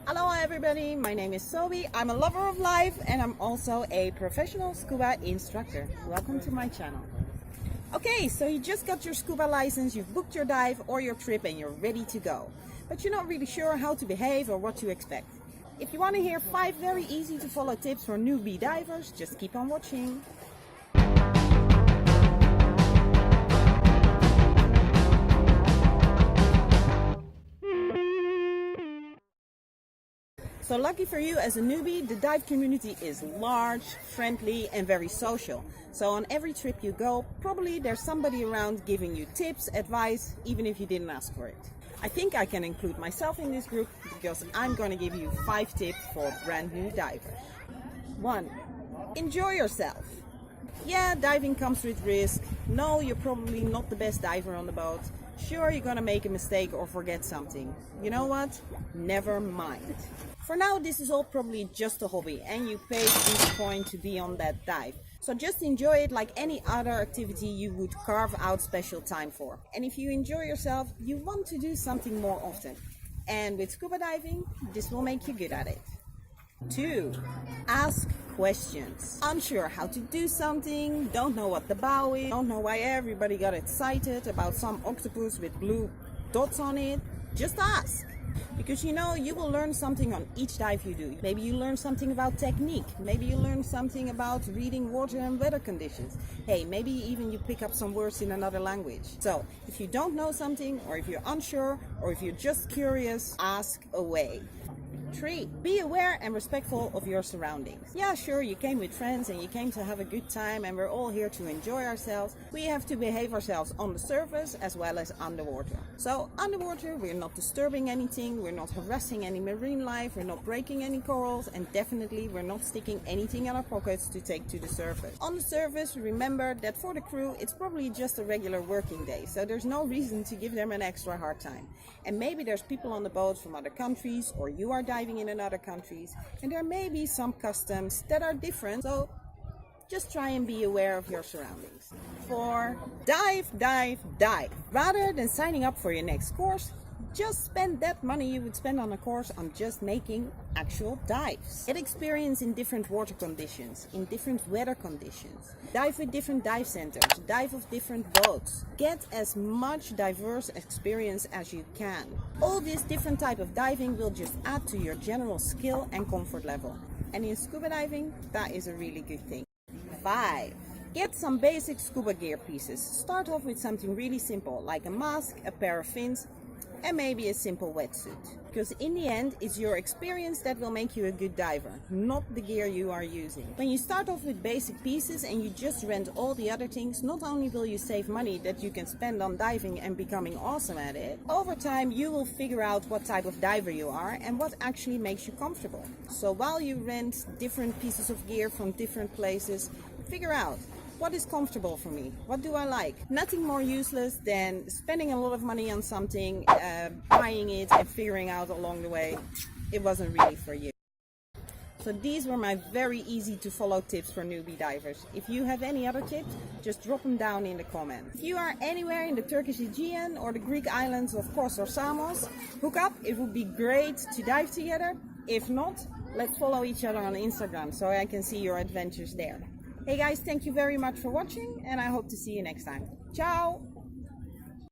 Hello everybody, my name is Sobi. I'm a lover of life and I'm also a professional scuba instructor. Welcome to my channel. Okay, so you just got your scuba license, you've booked your dive or your trip and you're ready to go. But you're not really sure how to behave or what to expect. If you want to hear 5 very easy to follow tips for newbie divers, just keep on watching. So lucky for you, as a newbie, the dive community is large, friendly and very social. So on every trip you go, probably there's somebody around giving you tips, advice, even if you didn't ask for it. I think I can include myself in this group because I'm going to give you 5 tips for brand new divers. 1. Enjoy yourself. Yeah, diving comes with risk. No, you're probably not the best diver on the boat. Sure, you're gonna make a mistake or forget something. You know what? Never mind. For now, this is all probably just a hobby and you paid each point to be on that dive. So just enjoy it like any other activity you would carve out special time for. And if you enjoy yourself, you want to do something more often. And with scuba diving, this will make you good at it. 2. Ask questions. Unsure how to do something, don't know what the bow is, don't know why everybody got excited about some octopus with blue dots on it, just ask. Because you know, you will learn something on each dive you do. Maybe you learn something about technique, maybe you learn something about reading water and weather conditions. Hey, maybe even you pick up some words in another language. So if you don't know something, or if you're unsure, or if you're just curious, ask away. 3. Be aware and respectful of your surroundings. Yeah, sure, you came with friends and you came to have a good time and we're all here to enjoy ourselves. We have to behave ourselves on the surface as well as underwater. So underwater, we're not disturbing anything, we're not harassing any marine life, we're not breaking any corals, and definitely we're not sticking anything in our pockets to take to the surface. On the surface, remember that for the crew, it's probably just a regular working day, so there's no reason to give them an extra hard time. And maybe there's people on the boat from other countries, or you are diving in another countries, and there may be some customs that are different, so just try and be aware of your surroundings. 4. Dive, dive, dive. Rather than signing up for your next course, just spend that money you would spend on a course on just making actual dives. Get experience in different water conditions, in different weather conditions. Dive with different dive centers, dive with different boats. Get as much diverse experience as you can. All this different type of diving will just add to your general skill and comfort level. And in scuba diving, that is a really good thing. 5. Get some basic scuba gear pieces. Start off with something really simple, like a mask, a pair of fins, and maybe a simple wetsuit. Because in the end, it's your experience that will make you a good diver, not the gear you are using. When you start off with basic pieces and you just rent all the other things, not only will you save money that you can spend on diving and becoming awesome at it, over time you will figure out what type of diver you are and what actually makes you comfortable. So while you rent different pieces of gear from different places, figure out, what is comfortable for me? What do I like? Nothing more useless than spending a lot of money on something, buying it and figuring out along the way it wasn't really for you. So these were my very easy to follow tips for newbie divers. If you have any other tips, just drop them down in the comments. If you are anywhere in the Turkish Aegean or the Greek islands of Kos or Samos, hook up. It would be great to dive together. If not, let's follow each other on Instagram so I can see your adventures there. Hey guys, thank you very much for watching and I hope to see you next time. Ciao!